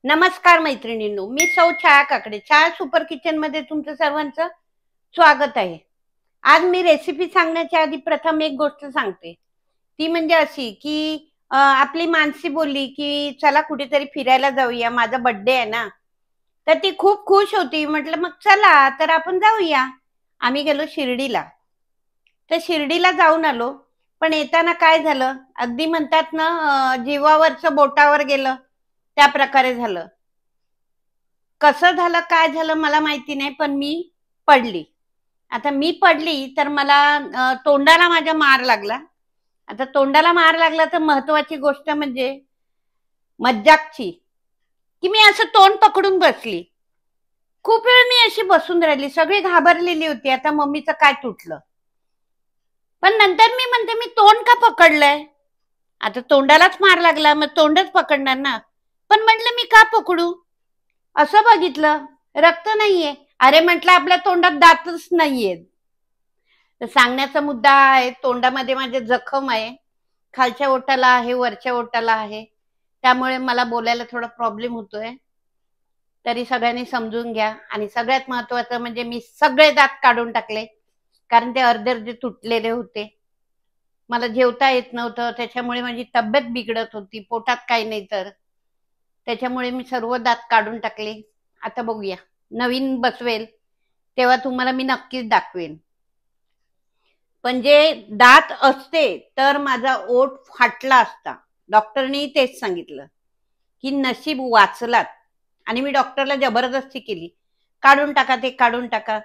नमस्कार मैत्रिणींनो, मी सौ छाया काकडे. छाया सुपर किचन मध्ये तुमचं सर्वांचं स्वागत आहे. आज मी रेसिपी सांगण्याच्या आधी प्रथम एक गोष्ट सांगते. ती म्हणजे अशी की आपली मानसी बोलली की चला कुठेतरी फिरायला जाऊया, माझा बर्थडे आहे ना. तर ती खूप खुश होती. म्हटलं मग चला तर आपण जाऊया. आम्ही गेलो शिर्डीला. तर शिर्डीला जाऊन आलो. पण येताना काय झालं, अगदी म्हणतात ना जीवावरचं बोटावर गेलं त्या प्रकारे झालं. कसं झालं काय झालं मला माहिती नाही, पण मी पडली. आता मी पडली तर मला तोंडाला माझ्या मार लागला. आता तोंडाला मार लागला तर महत्वाची गोष्ट म्हणजे मज्जाकची, की मी असं तोंड पकडून बसली. खूप वेळ मी अशी बसून राहिली. सगळी घाबरलेली होती, आता मम्मीचं काय तुटलं. पण नंतर मी म्हणते मी तोंड का पकडलंय. आता तोंडालाच मार लागला, मग तोंडच पकडणार ना. पण म्हटलं मी का पकडू. असं बघितलं, रक्त नाहीये. अरे म्हटलं आपल्या तोंडात दातच नाहीये. तर सांगण्याचा मुद्दा आहे, तोंडामध्ये माझे जखम आहे. खालच्या ओठाला आहे, वरच्या ओठाला आहे. त्यामुळे मला बोलायला थोडा प्रॉब्लेम होतोय. तरी सगळ्यांनी समजून घ्या. आणि सगळ्यात महत्वाचं म्हणजे मी सगळे दात काढून टाकले, कारण ते अर्धे तुटलेले होते. मला जेवता येत नव्हतं, त्याच्यामुळे माझी तब्येत बिघडत होती. पोटात काही नाही तर त्याच्यामुळे मी सर्व दात काढून टाकले. आता बघूया, नवीन बसवेल तेव्हा तुम्हाला मी नक्कीच दाखवेन. पण जे दात असते तर माझा ओठ फाटला असता. डॉक्टरनी तेच सांगितलं की नशीब वाचलात. आणि मी डॉक्टरला जबरदस्ती केली, काढून टाका ते, काढून टाका.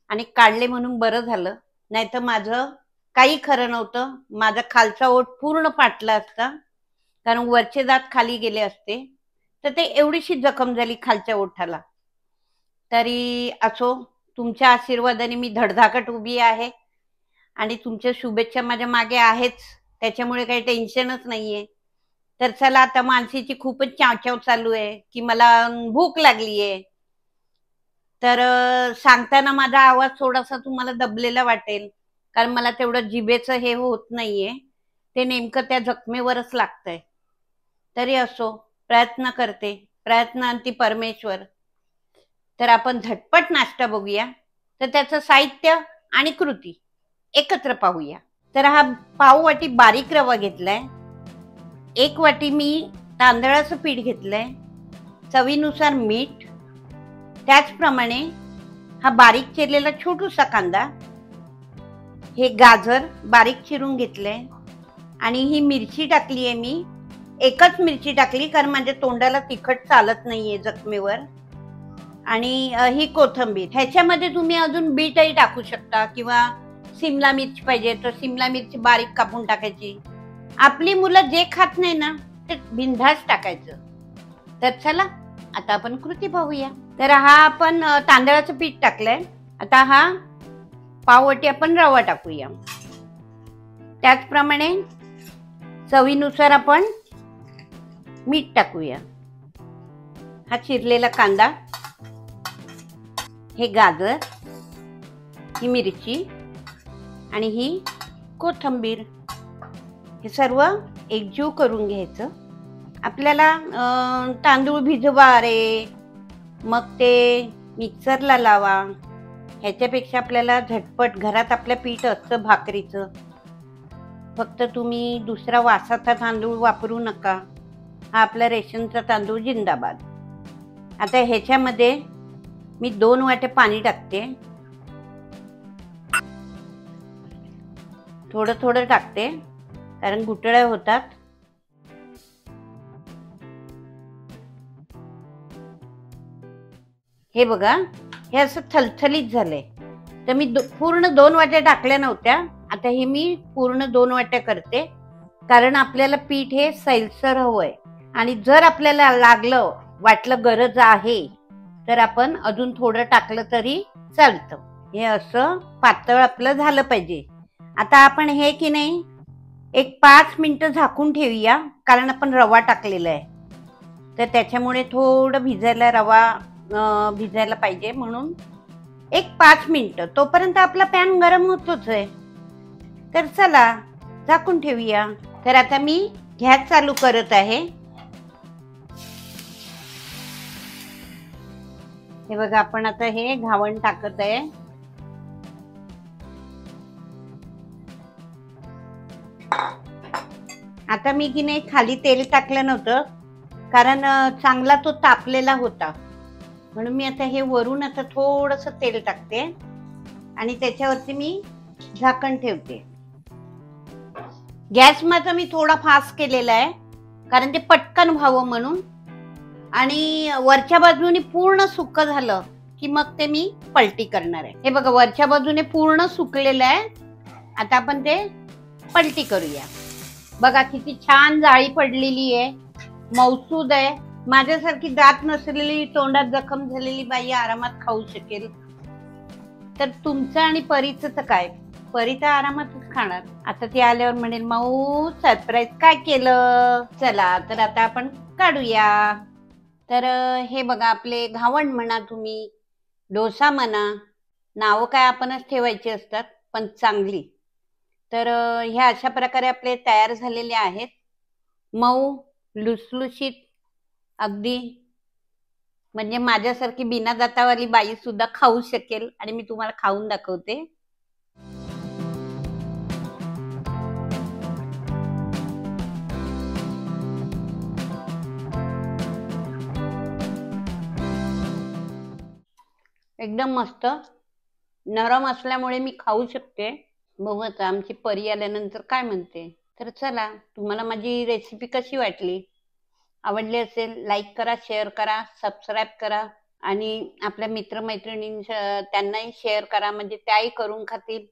आणि काढले म्हणून बरं झालं, नाहीतर माझं काही खरं नव्हतं. माझा खालचा ओठ पूर्ण फाटला असता, कारण वरचे दात खाली गेले असते. तर ते एवढीशी जखम झाली खालच्या ओठाला. तरी असो, तुमच्या आशीर्वादाने मी धडधाकट उभी आहे आणि तुमच्या शुभेच्छा माझ्या मागे आहेच, त्याच्यामुळे काही टेन्शनच नाहीये. तर चला, आता मानसीची खूपच चावचाव चालू आहे की मला भूक लागलीये. तर सांगताना माझा आवाज थोडासा तुम्हाला दबलेला वाटेल, कारण मला तेवढं जिभेचं हे होत नाहीये. ते नेमकं त्या जखमेवरच लागतंय. तरी असो, प्रयत्न करते. प्रयत्नांती परमेश्वर. तर आपण झटपट नाश्ता बघूया. तर त्याचं साहित्य आणि कृती एकत्र पाहूया. तर हा पाव वाटी बारीक रवा घेतलाय. 1 वाटी मी तांदळाचं पीठ घेतलंय. चवीनुसार मीठ. त्याचप्रमाणे हा बारीक चिरलेला छोटूसा कांदा. हे गाजर बारीक चिरून घेतलंय. आणि ही मिरची टाकली आहे मी. एकच मिरची टाकली, कारण माझ्या तोंडाला तिखट चालत नाहीये जखमेवर. आणि ही कोथिंबीर. ह्याच्यामध्ये तुम्ही अजून बीटही टाकू शकता, किंवा सिमला मिरची पाहिजे तर सिमला मिरची बारीक कापून टाकायची. आपली मुलं जे खात नाही ना ते बिनधास्त टाकायचं. तर चला, आता आपण कृती पाहूया. तर हा आपण तांदळाचं पीठ टाकलंय. आता हा पाववाटी आपण रवा टाकूया. त्याचप्रमाणे चवीनुसार आपण मीठ टाकूया. हा चिरलेला कांदा, हे गाजर, ही मिरची आणि ही कोथिंबीर, हे सर्व एकजीव करून घ्यायचं. आपल्याला तांदूळ भिजवा रे, मग ते मिक्सरला लावा. ह्याच्यापेक्षा आपल्याला झटपट घरात आपलं पीठ असतं भाकरीचं. फक्त तुम्ही दुसरा वासाचा तांदूळ वापरू नका. हा आपला रेशनचा तांदूळ जिंदाबाद. आता ह्याच्यामध्ये मी 2 वाटे पाणी टाकते. थोडं थोडं टाकते, कारण गुठळ्या होतात. हे बघा, हे असं थलथलीत झालंय. तर मी पूर्ण 2 वाट्या टाकल्या नव्हत्या. आता हे मी पूर्ण 2 वाट्या करते, कारण आपल्याला पीठ हे सैलसर हवंय. आणि जर आपल्याला लागलं, वाटलं गरज आहे, तर आपण अजून थोडं टाकलं तरी चालतं. हे असं पातळ आपलं झालं पाहिजे. आता आपण हे की नाही एक 5 मिनिटं झाकून ठेवूया, कारण आपण रवा टाकलेला आहे. तर त्याच्यामुळे थोडं रवा भिजायला पाहिजे, म्हणून एक 5 मिनिटं. तोपर्यंत आपला पॅन गरम होतोच आहे. तर चला, झाकून ठेवूया. तर आता मी गॅस चालू करत आहे. हे बघा, आपण आता हे घावण टाकत आहे. आता मी की नाही खाली तेल टाकलं नव्हतं, कारण चांगला तो तापलेला होता, म्हणून मी आता हे वरून आता थोडस तेल टाकते आणि त्याच्यावरती मी झाकण ठेवते. गॅस माझा मी थोडा फास्ट केलेला आहे, कारण ते पटकन व्हावं म्हणून. आणि वरच्या बाजूने पूर्ण सुक्क झालं की मग ते मी पलटी करणार आहे. हे बघा, वरच्या बाजूने पूर्ण सुकलेलं आहे. आता आपण ते पलटी करूया. बघा किती छान जाळी पडलेली आहे, मौसूद आहे. माझ्यासारखी दात नसलेली, तोंडात जखम झालेली बाई आरामात खाऊ शकेल. तर तुमचं आणि परीचं तर काय, परी तर आरामातच खाणार. आता ती आल्यावर म्हणेल, माऊ सरप्राईज काय केलं. चला तर आता आपण काढूया. तर हे बघा, आपले घावण म्हणा, तुम्ही डोसा म्हणा, नावं काय आपणच ठेवायची असतात, पण चांगली. तर ह्या अशा प्रकारे आपले तयार झालेले आहेत. मऊ लुसलुशीत अगदी, म्हणजे माझ्यासारखी बिना दातावाली बाई सुद्धा खाऊ शकेल. आणि मी तुम्हाला खाऊन दाखवते. एकदम मस्त नरम असल्यामुळे मी खाऊ शकते. बघू आता आमची परी आल्यानंतर काय म्हणते. तर चला, तुम्हाला माझी रेसिपी कशी वाटली? आवडली असेल लाईक करा, शेअर करा, सबस्क्राईब करा आणि आपल्या मित्रमैत्रिणी त्यांनाही शेअर करा, म्हणजे त्याही करून खातील.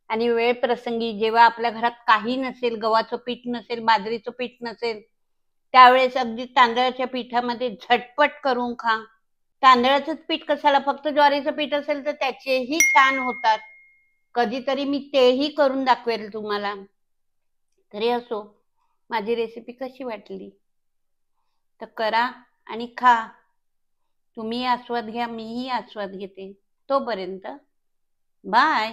आणि वेळ प्रसंगी जेव्हा आपल्या घरात काही नसेल, गव्हाचं पीठ नसेल, बाजरीचं पीठ नसेल, त्यावेळेस अगदी तांदळाच्या पिठामध्ये झटपट करून खा. तांदळाचंच पीठ कशाला, फक्त ज्वारीचं पीठ असेल तर त्याचेही छान होतात. कधीतरी मी तेही करून दाखवेल तुम्हाला. तरी असो, माझी रेसिपी कशी वाटली तर करा आणि खा. तुम्ही आस्वाद घ्या, मीही आस्वाद घेते. तोपर्यंत बाय.